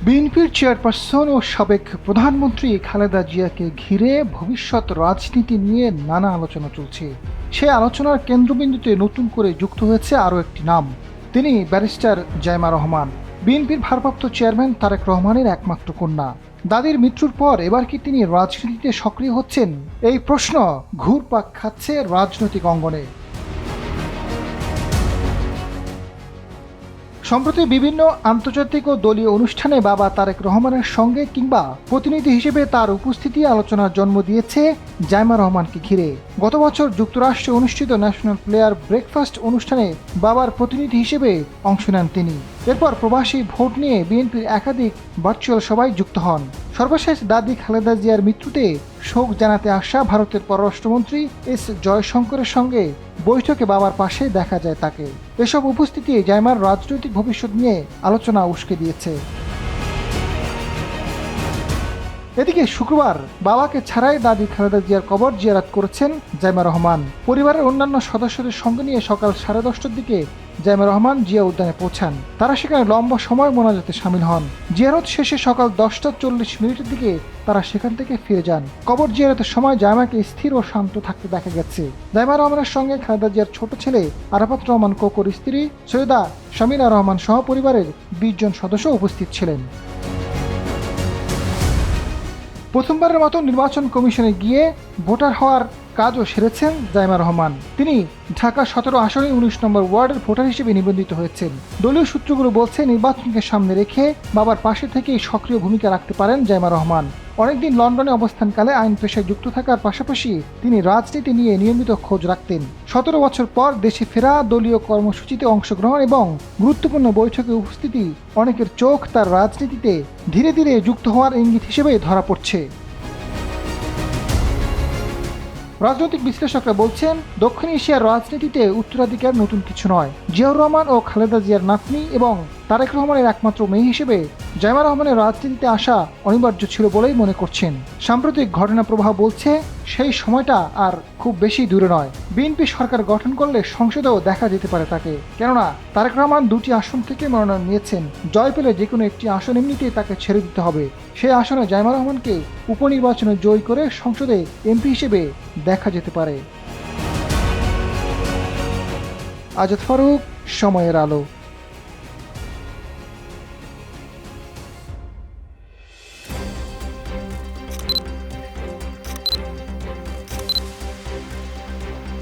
বিএনপির চেয়ারপারসন ও সাবেক প্রধানমন্ত্রী খালেদা জিয়াকে ঘিরে ভবিষ্যৎ রাজনীতি নিয়ে নানা আলোচনা চলছে। সে আলোচনার কেন্দ্রবিন্দুতে নতুন করে যুক্ত হয়েছে আরও একটি নাম। তিনি ব্যারিস্টার জাইমা রহমান, বিএনপির ভারপ্রাপ্ত চেয়ারম্যান তারেক রহমানের একমাত্র কন্যা। দাদির মৃত্যুর পর এবার কি তিনি রাজনীতিতে সক্রিয় হচ্ছেন? এই প্রশ্ন ঘুরপাক খাচ্ছে রাজনৈতিক অঙ্গনে। সম্প্রতি বিভিন্ন আন্তর্জাতিক ও দলীয় অনুষ্ঠানে বাবা তারেক রহমানের সঙ্গে কিংবা প্রতিনিধি হিসেবে তার উপস্থিতি আলোচনার জন্ম দিয়েছে জাইমা রহমানকে ঘিরে। গত বছর যুক্তরাষ্ট্রে অনুষ্ঠিত ন্যাশনাল প্লেয়ার ব্রেকফাস্ট অনুষ্ঠানে বাবার প্রতিনিধি হিসেবে অংশ নেন তিনি। এরপর প্রবাসী ভোট নিয়ে বিএনপির একাধিক ভার্চুয়াল সভায় যুক্ত হন। সর্বশেষ দাদি খালেদা জিয়ার মৃত্যুতে শোক জানাতে আসা ভারতের পররাষ্ট্রমন্ত্রী এস জয়শঙ্করের সঙ্গে বৈঠকে বাবার পাশে দেখা যায় তাকে। এসব উপস্থিতি জাইমার রাজনৈতিক ভবিষ্যৎ নিয়ে আলোচনা উস্কে দিয়েছে। এদিকে শুক্রবার বাবাকে ছাড়াই দাদি খালেদা জিয়ার কবর জিয়ারত করেছেন জাইমা রহমান। পরিবারের অন্যান্য সদস্যদের সঙ্গে নিয়ে সকাল 10:30টার দিকে জাইমা রহমান জিয়া উদ্যানে পৌঁছান। তারা সেখানে লম্বা সময় মোনাজাতে শামিল হন। জিয়ারত শেষে সকাল 10:40 দিকে তারা সেখান থেকে ফিরে যান। কবর জিয়ারতের সময় জাইমাকে স্থির ও শান্ত থাকতে দেখা গেছে। জাইমা রহমানের সঙ্গে খালেদা জিয়ার ছোট ছেলে আরাফাত রহমান কোকোর স্ত্রী সৈয়দা শামিনা রহমান সহ পরিবারের 20 জন সদস্য উপস্থিত ছিলেন। প্রথমবারের মতো নির্বাচন কমিশনে গিয়ে ভোটার হওয়ার কাজও সেরেছেন জাইমা রহমান। তিনি ঢাকা 17 আসনে 19 নম্বর ওয়ার্ডের ভোটার হিসেবে নিবন্ধিত হয়েছেন। দলীয় সূত্রগুলো বলছে নির্বাচনকে সামনে রেখে বাবার পাশে থেকেই সক্রিয় ভূমিকা রাখতে পারেন জাইমা রহমান। অনেকদিন লন্ডনে অবস্থানকালে আইন পেশায় যুক্ত থাকার পাশাপাশি তিনি রাজনীতি নিয়ে নিয়মিত খোঁজ রাখতেন। 17 বছর পর দেশে ফেরা, দলীয় কর্মসূচিতে অংশগ্রহণ এবং গুরুত্বপূর্ণ বৈঠকে উপস্থিতি অনেকের চোখ তার রাজনীতিতে ধীরে ধীরে যুক্ত হওয়ার ইঙ্গিত হিসেবে ধরা পড়ছে। রাজনৈতিক বিশ্লেষকরা বলছেন, দক্ষিণ এশিয়ার রাজনীতিতে উত্তরাধিকার নতুন কিছু নয়। জিয়াউর রহমান ও খালেদা জিয়ার নাতনি এবং তারেক রহমানের একমাত্র মেয়ে হিসেবে জাইমা রহমানের রাজনীতিতে আসা অনিবার্য ছিল বলেই মনে করছেন। সাম্প্রতিক ঘটনা প্রবাহ বলছে সেই সময়টা আর খুব বেশি দূরে নয়। বিএনপি সরকার গঠন করলে সংসদেও দেখা যেতে পারে তাকে। কেননা তারেক রহমান 2টি আসন থেকে মনোনয়ন নিয়েছেন। জয় পেলে যে কোনো একটি আসন এমনিতেই তাকে ছেড়ে দিতে হবে। সেই আসনে জাইমা রহমানকে উপনির্বাচনে জয়ী করে সংসদে এমপি হিসেবে দেখা যেতে পারে। আজাদ ফারুক, সময়ের আলো।